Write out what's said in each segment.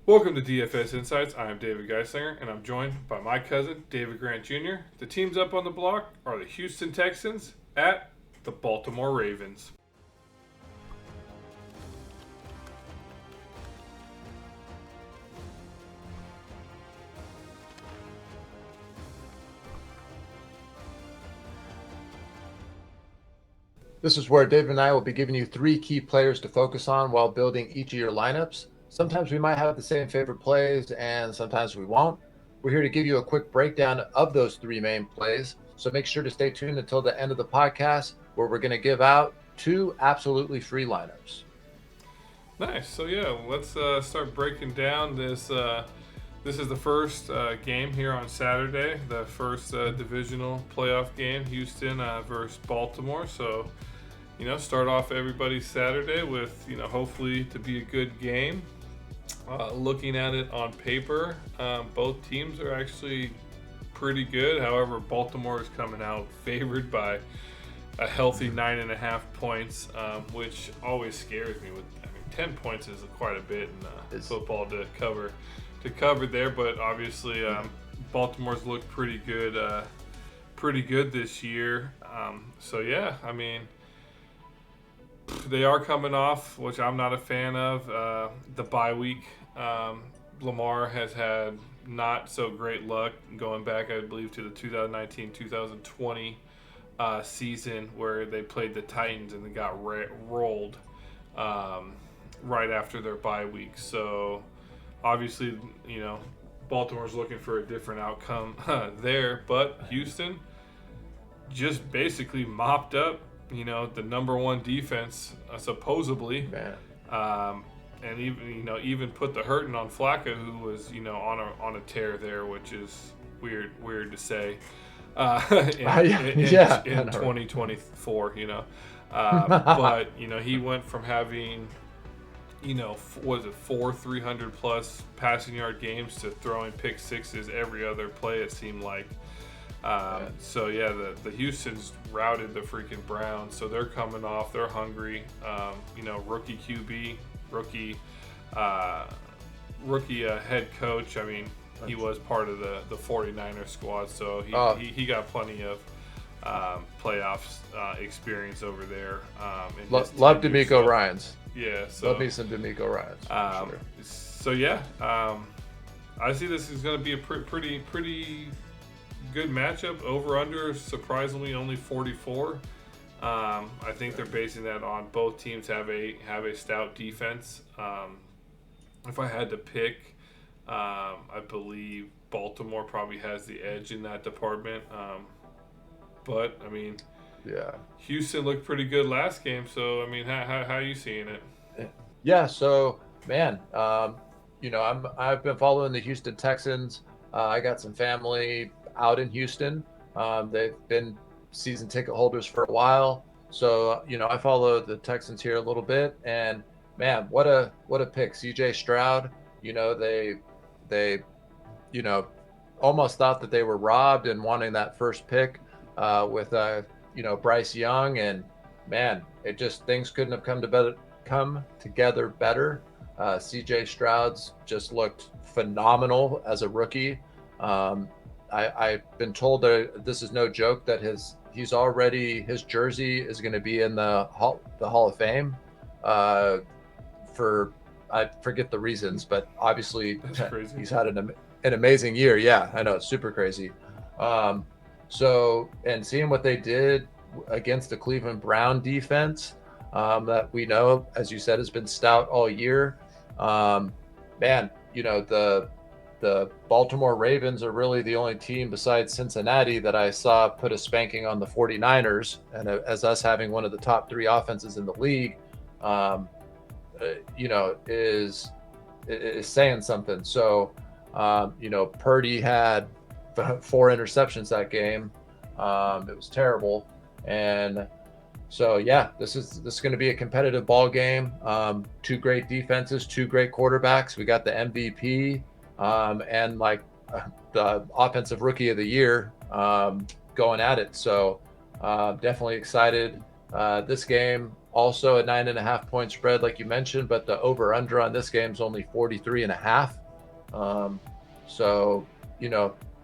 Welcome to DFS Insights. I am David Geislinger, and I'm joined by my cousin, David Grant Jr. The teams up on the block are the Houston Texans at the Baltimore Ravens. This is where David and I will be giving you three key players to focus on while building each of your lineups. Sometimes we might have the same favorite plays, and sometimes we won't. We're here to give you a quick breakdown of those three main plays, so make sure to stay tuned until the end of the podcast, where we're going to give out two absolutely free lineups. Nice. So yeah, let's start breaking down this. This is the first game here on Saturday, the first divisional playoff game, Houston versus Baltimore. So, start off everybody's Saturday with, hopefully to be a good game. Looking at it on paper, both teams are actually pretty good. However, Baltimore is coming out favored by a healthy 9.5 points, which always scares me. 10 points is quite a bit in football to cover there, but obviously Baltimore's looked pretty good this year. So yeah, they are coming off, which I'm not a fan of, the bye week. Lamar has had not so great luck going back, I believe, to the 2019-2020 season where they played the Titans and they got rolled right after their bye week. So obviously, Baltimore's looking for a different outcome there, but Houston just basically mopped up, the number one defense, supposedly. And even put the hurting on Flacco, who was, on a tear there, which is weird to say. In 2024, but he went from having, was it 300 plus passing yard games to throwing pick sixes every other play, it seemed like. So yeah, the Houston's routed the freaking Browns, so they're coming off, they're hungry. Rookie QB, rookie head coach. He was part of the 49ers squad, so he got plenty of playoffs experience over there. Love D'Amico Ryans. Yeah, so love me some D'Amico Ryans. Sure. So yeah, I see this is going to be a pretty good matchup. Over under surprisingly only 44. I think they're basing that on both teams have a stout defense. If I had to pick, I believe Baltimore probably has the edge in that department. But yeah, Houston looked pretty good last game. So how are you seeing it? Yeah. So man, I've been following the Houston Texans. I got some family out in Houston. They've been season ticket holders for a while, so I follow the Texans here a little bit. And man, what a pick, C.J. Stroud. They almost thought that they were robbed in wanting that first pick with Bryce Young, and man, it just things couldn't have come together better. C.J. Stroud's just looked phenomenal as a rookie. I've been told that this is no joke, that his jersey is going to be in the Hall of Fame. For I forget the reasons, but obviously he's had an amazing year. Yeah, I know, it's super crazy. So, and seeing what they did against the Cleveland Brown defense, that we know, as you said, has been stout all year. Man, the Baltimore Ravens are really the only team besides Cincinnati that I saw put a spanking on the 49ers. And as us having one of the top three offenses in the league, is saying something. So, Purdy had 4 interceptions that game. It was terrible. And so, yeah, this is going to be a competitive ball game. Two great defenses, two great quarterbacks. We got the MVP and the offensive rookie of the year going at it. So definitely excited. This game, also a 9.5 point spread, like you mentioned, but the over under on this game is only 43.5. So,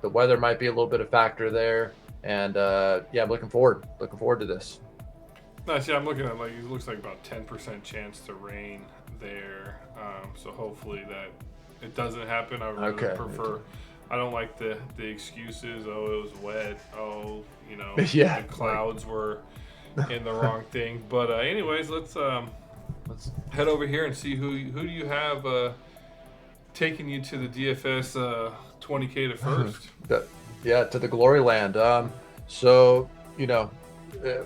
the weather might be a little bit of factor there. And yeah, I'm looking forward to this. Nice. Yeah, I'm looking at it looks like about 10% chance to rain there. So hopefully that it doesn't happen. I really prefer. I don't like the excuses. Oh, it was wet. Oh, yeah, the clouds were in the wrong thing. But anyways, let's head over here and see who do you have taking you to the DFS 20K to first. Yeah, to the glory land. So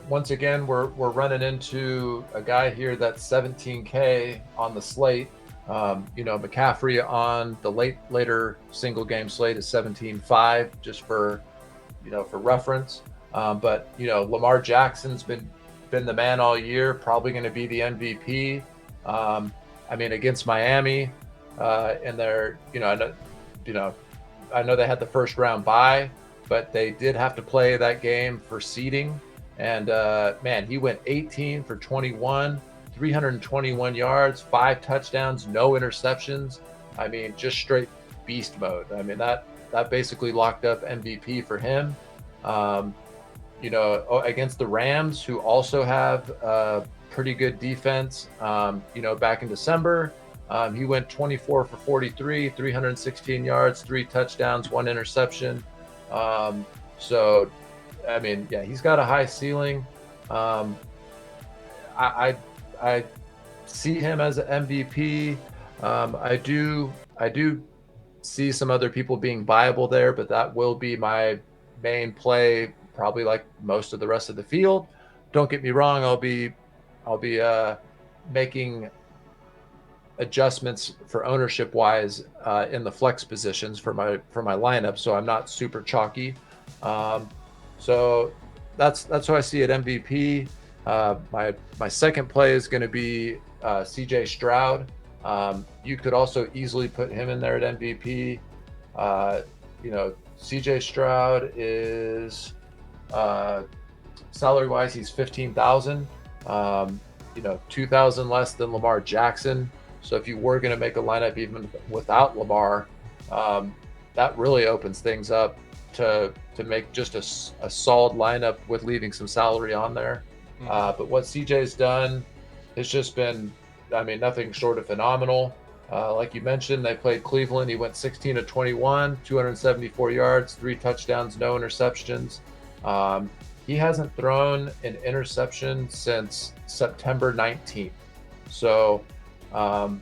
once again, we're running into a guy here that's 17K on the slate. McCaffrey on the later single game slate is 17.5, just for reference. But Lamar Jackson's been the man all year, probably going to be the MVP. Against Miami, and they're I know they had the first round bye, but they did have to play that game for seeding. And he went 18 for 21, 321 yards, 5 touchdowns, no interceptions. Just straight beast mode. That basically locked up MVP for him. Against the Rams, who also have a pretty good defense. Back in December, he went 24 for 43, 316 yards, 3 touchdowns, 1 interception. He's got a high ceiling. I see him as an MVP. I do see some other people being viable there, but that will be my main play, probably like most of the rest of the field. Don't get me wrong, I'll be making adjustments for ownership wise in the flex positions for my lineup, so I'm not super chalky. So that's who I see at MVP. My second play is going to be CJ Stroud. You could also easily put him in there at MVP. CJ Stroud is salary wise, he's 15,000. 2,000 less than Lamar Jackson. So if you were going to make a lineup even without Lamar, that really opens things up to make just a solid lineup with leaving some salary on there. But what CJ's done has just been, nothing short of phenomenal. Like you mentioned, they played Cleveland. He went 16 to 21, 274 yards, 3 touchdowns, no interceptions. He hasn't thrown an interception since September 19th. So, and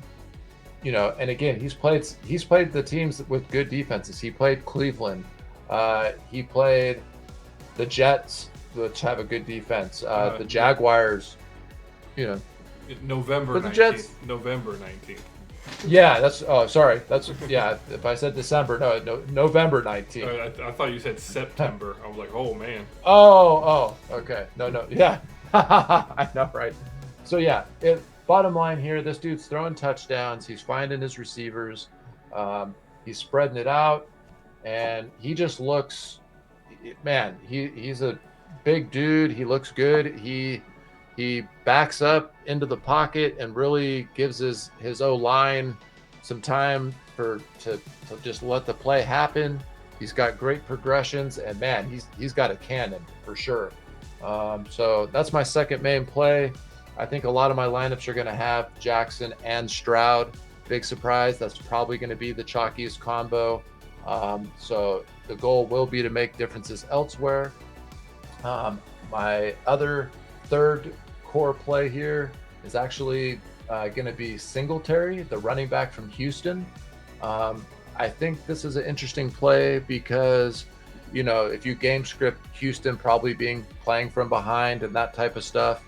again, he's played the teams with good defenses. He played Cleveland. He played the Jets, which have a good defense. The Jaguars, November 19th. Jets, November 19th. Yeah, if I said December, no, November 19th. I thought you said September. I was like, oh man. Oh, okay. No, yeah. I know, right? So yeah, bottom line here, this dude's throwing touchdowns. He's finding his receivers. He's spreading it out, and he just looks, man, he's a big dude. He looks good. He backs up into the pocket and really gives his O-line some time to just let the play happen. He's got great progressions, and man, he's got a cannon for sure. So that's my second main play. I think a lot of my lineups are going to have Jackson and Stroud. Big surprise. That's probably going to be the chalkiest combo. So the goal will be to make differences elsewhere. My other third core play here is actually going to be Singletary, the running back from Houston. I think this is an interesting play because, if you game script Houston probably playing from behind and that type of stuff,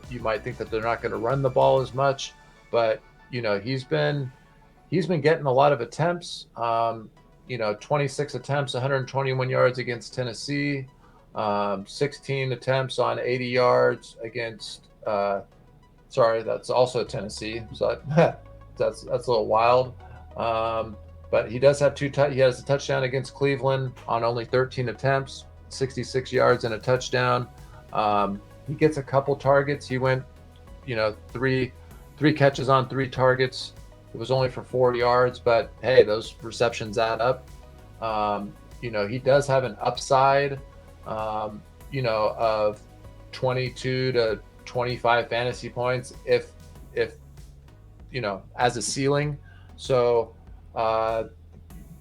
you might think that they're not going to run the ball as much, but he's been getting a lot of attempts. 26 attempts, 121 yards against Tennessee. 16 attempts on 80 yards against that's also Tennessee, so that's a little wild. But he does have he has a touchdown against Cleveland on only 13 attempts, 66 yards and a touchdown. He gets a couple targets. He went three catches on 3 targets. It was only for 4 yards, but hey, those receptions add up. He does have an upside, of 22 to 25 fantasy points if as a ceiling. So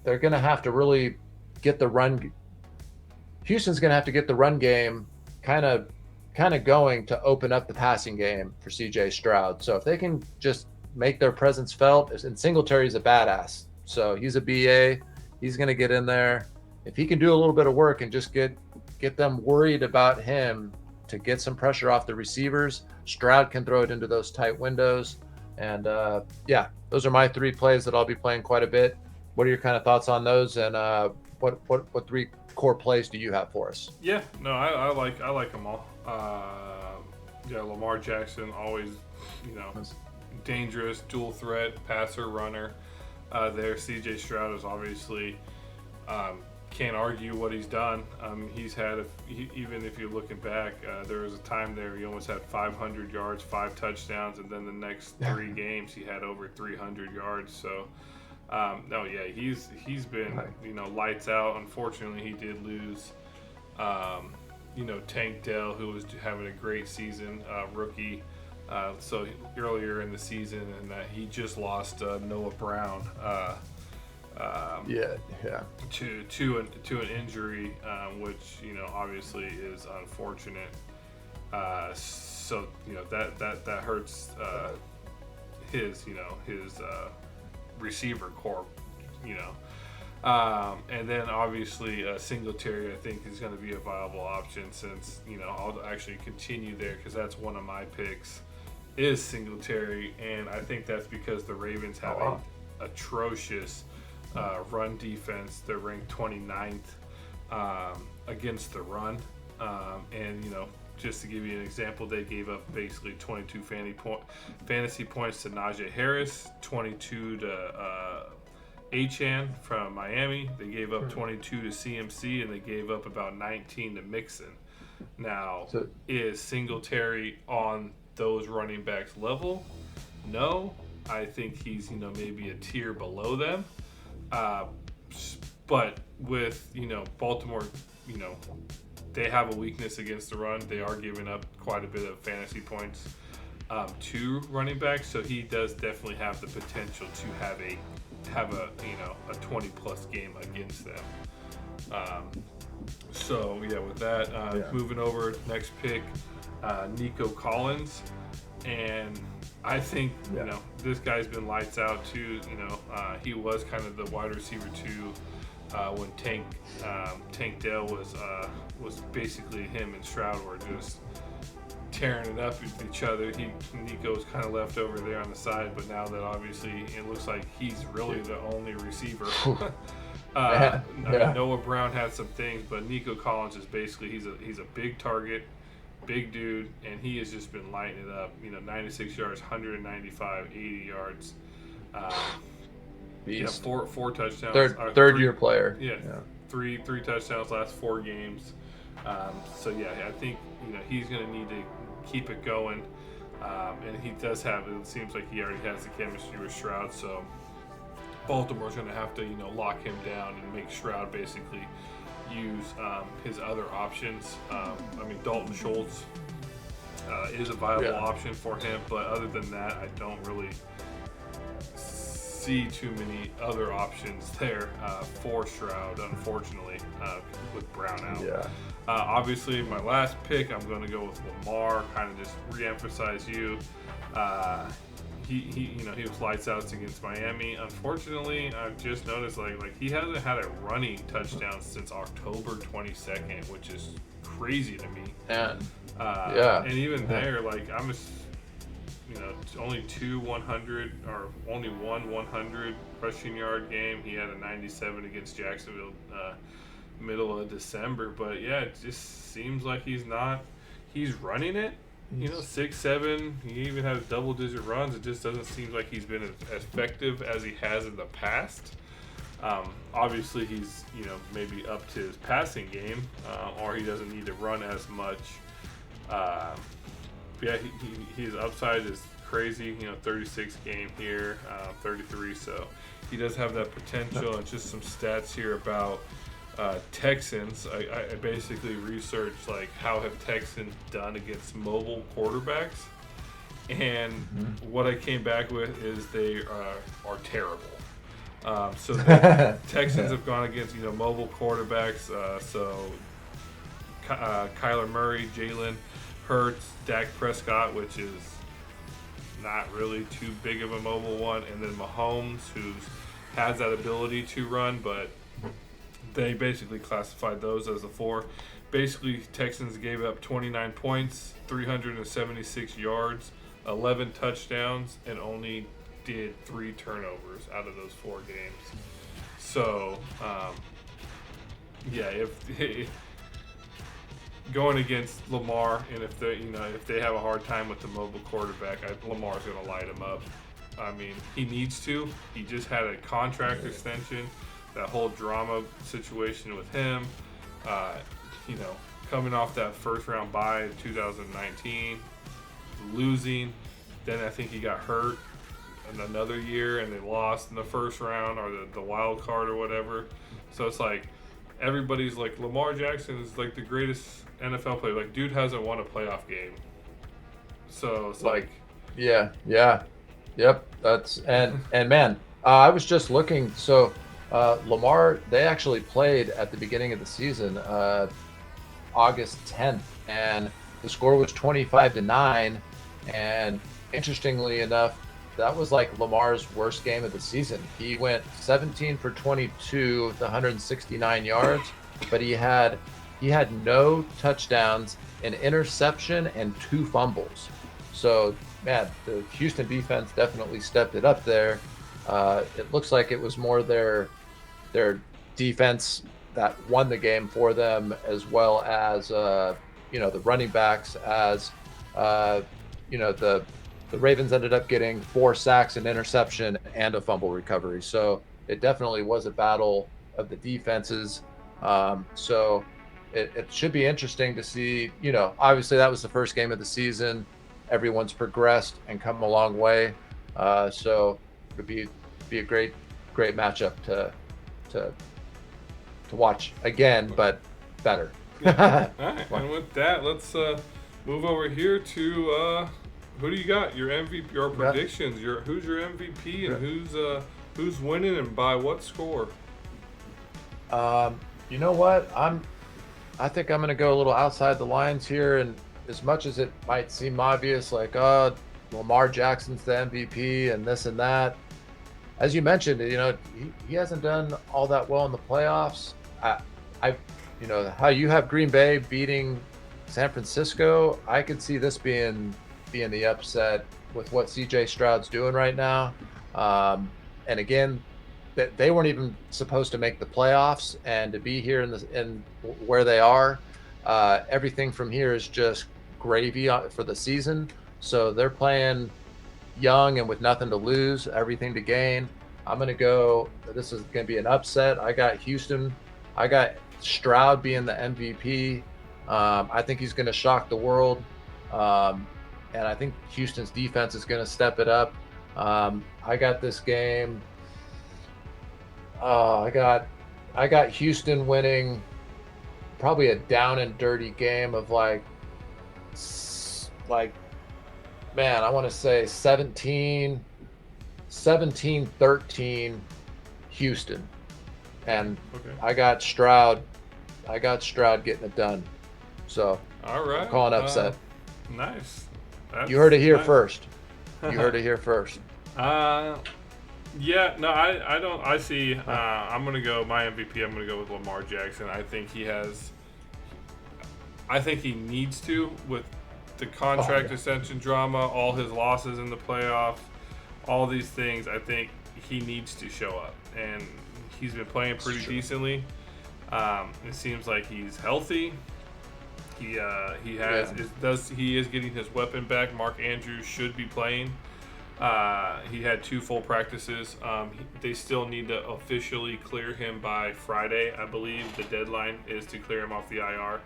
they're going to have to really get the run. Houston's going to have to get the run game kind of going to open up the passing game for CJ Stroud. So if they can just make their presence felt, and Singletary's a badass. So he's a BA. He's going to get in there. If he can do a little bit of work and just get them worried about him to get some pressure off the receivers, Stroud can throw it into those tight windows. And those are my 3 plays that I'll be playing quite a bit. What are your kind of thoughts on those? And what 3 core plays do you have for us? Yeah, no, I like them all. Lamar Jackson, always, dangerous, dual threat, passer, runner. There, CJ Stroud is obviously, can't argue what he's done. He's had, even if you're looking back, there was a time there he almost had 500 yards, 5 touchdowns, and then the next 3 games he had over 300 yards. So, he's been, lights out. Unfortunately, he did lose, Tank Dell, who was having a great season, rookie. So earlier in the season, and he just lost Noah Brown. To an injury, which obviously is unfortunate. So that hurts his receiver core. And then obviously Singletary, I think, is going to be a viable option since I'll actually continue there because that's one of my picks. Is Singletary, and I think that's because the Ravens have an atrocious run defense. They're ranked 29th against the run, and just to give you an example, they gave up basically 22 fantasy points to Najee Harris, 22 to Achane from Miami. They gave up 22 to CMC, and they gave up about 19 to Mixon. Now, is Singletary on those running backs level? No, I think he's maybe a tier below them. But with Baltimore, they have a weakness against the run. They are giving up quite a bit of fantasy points to running backs, so he does definitely have the potential to have a 20 plus game against them. With that, moving over, next pick, Nico Collins, and I think this guy's been lights out too. He was kind of the wide receiver too when Tank Dell was basically him and Stroud were just tearing it up with each other. Nico's kind of left over there on the side, but now that obviously it looks like he's really the only receiver. Noah Brown had some things, but Nico Collins is basically he's a big target, big dude, and he has just been lighting it up. 96 yards, 195, 80 yards. Four touchdowns. Third year player. Three touchdowns last 4 games. I think he's going to need to keep it going, and he does have. It seems like he already has the chemistry with Stroud. So Baltimore's going to have to lock him down and make Stroud basically use his other options. Dalton Schultz is a viable option for him, but other than that, I don't really see too many other options there for Stroud, unfortunately, with Brown out. Obviously, my last pick, I'm going to go with Lamar. Kind of just re-emphasize you. He was lights out against Miami. Unfortunately, I've just noticed like he hasn't had a running touchdown since October 22nd, which is crazy to me. And even there, I'm only 2 100 or only 1 100 rushing yard game. He had a 97 against Jacksonville middle of December, but it just seems like he's running it. 6-7. He even has double-digit runs. It just doesn't seem like he's been as effective as he has in the past. Obviously, he's maybe up to his passing game, or he doesn't need to run as much. yeah, his upside is crazy. 36 game here, 33. So he does have that potential. And just some stats here about Texans. I basically researched like how have Texans done against mobile quarterbacks, and what I came back with is they are terrible. So the Texans have gone against mobile quarterbacks. So Kyler Murray, Jalen Hurts, Dak Prescott, which is not really too big of a mobile one, and then Mahomes, who has that ability to run, but they basically classified those as the four. Basically, Texans gave up 29 points, 376 yards, 11 touchdowns, and only did 3 turnovers out of those 4 games. So, if going against Lamar, and if they have a hard time with the mobile quarterback, Lamar's going to light him up. I mean, he needs to. He just had a contract extension. That whole drama situation with him, coming off that first round bye in 2019, losing. Then I think he got hurt in another year, and they lost in the first round or the wild card or whatever. So it's like everybody's like, Lamar Jackson is like the greatest NFL player. Like, dude hasn't won a playoff game. So it's like yep. That's and man, I was just looking. So Lamar, they actually played at the beginning of the season, August 10th, and the score was 25-9. And interestingly enough, that was like Lamar's worst game of the season. He went 17 for 22 with 169 yards, but he had no touchdowns, an interception, and 2 fumbles. So, man, the Houston defense definitely stepped it up there. It looks like it was more their defense that won the game for them, as well as the running backs. As the Ravens ended up getting 4 sacks, an interception, and a fumble recovery. So it definitely was a battle of the defenses. So it should be interesting to see. Obviously that was the first game of the season. Everyone's progressed and come a long way. So it would be a great matchup to watch again, but better. Yeah. All right, and with that, let's move over here to who do you got? Your MVP, your predictions. Who's your MVP, and who's winning, and by what score? You know what? I think I'm going to go a little outside the lines here, and as much as it might seem obvious, like Lamar Jackson's the MVP and this and that, as you mentioned, he hasn't done all that well in the playoffs. How you have Green Bay beating San Francisco, I could see this being the upset with what CJ Stroud's doing right now. And again, they weren't even supposed to make the playoffs, and to be here in where they are, everything from here is just gravy for the season. So they're playing young and with nothing to lose, everything to gain. I'm going to go, this is going to be an upset. I got Houston. I got Stroud being the MVP. I think he's going to shock the world. And I think Houston's defense is going to step it up. I got this game. I got Houston winning probably a down and dirty game of like man, I want to say 17-13 Houston. And Okay. I got Stroud getting it done. So All right. I'm calling upset. Nice. You heard it here nice. first. You heard it here first. Yeah, no, I don't. I see. I'm gonna go my MVP. I'm gonna go with Lamar Jackson. I think he needs to, with the contract extension drama, all his losses in the playoffs, all these things. I think he needs to show up, and he's been playing pretty decently. It seems like he's healthy. He is getting his weapon back. Mark Andrews should be playing. He had 2 full practices. They still need to officially clear him by Friday. I believe the deadline is to clear him off the IR.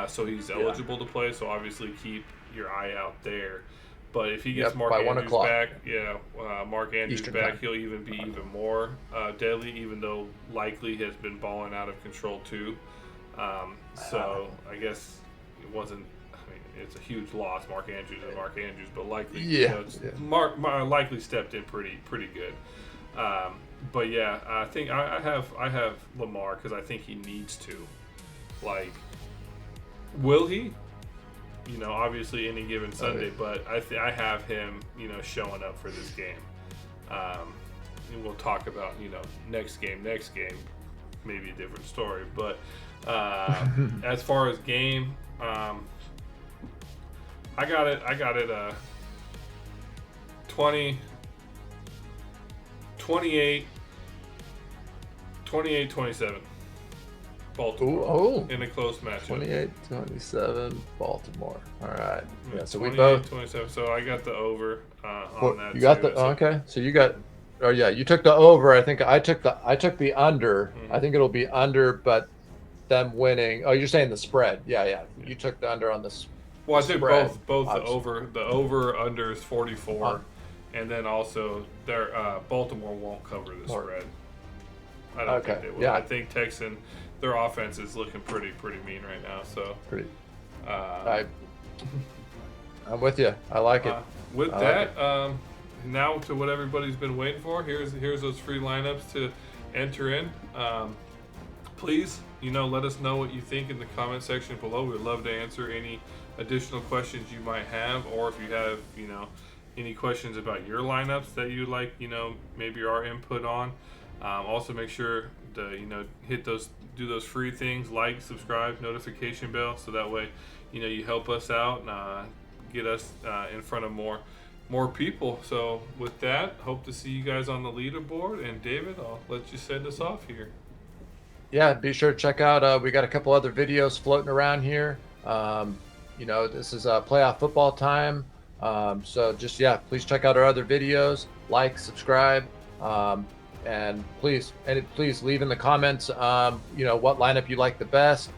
So he's eligible to play. So obviously keep your eye out there. But if he gets Yep, Mark by 1 Andrews o'clock. back, Mark Andrews Eastern back, time. he'll even be even more deadly. Even though Likely has been balling out of control too. So I guess it wasn't. I mean, it's a huge loss. Mark Andrews is Mark Andrews, but Likely, Mark Likely stepped in pretty good. But yeah, I think I have Lamar because I think he needs to. Like, will he? Obviously any given Sunday, but I have him, showing up for this game. And we'll talk about, next game, maybe a different story. But as far as game, I got it 28-27. Baltimore in a close matchup. 28-27 Baltimore. All right. Yeah, so we 27. So I got the over on that. You got okay. So you got you took the over. I think I took the under. Mm-hmm. I think it'll be under, but them winning. Oh, you're saying the spread. Yeah. You took the under on this. Well, I think both obviously. The over under is 44, and then also their Baltimore won't cover the spread. I don't think they will. Yeah. I think their offense is looking pretty mean right now. So I'm with you. I like it. With that, now to what everybody's been waiting for. Here's those free lineups to enter in. Please, let us know what you think in the comment section below. We'd love to answer any additional questions you might have, or if you have, any questions about your lineups that you'd like, maybe our input on. Also, make sure to do those free things, like, subscribe, notification bell, so that way you help us out and get us in front of more people. So with that, hope to see you guys on the leaderboard. And David, I'll let you send us off here. Yeah, be sure to check out. We got a couple other videos floating around here. This is playoff football time. So just please check out our other videos, like, subscribe. And please leave in the comments, what lineup you like the best.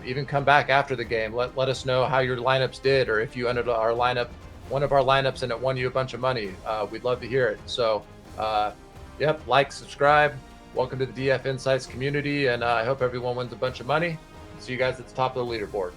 Even come back after the game. Let us know how your lineups did, or if you entered one of our lineups and it won you a bunch of money. We'd love to hear it. So, like, subscribe. Welcome to the DF Insights community, and I hope everyone wins a bunch of money. See you guys at the top of the leaderboard.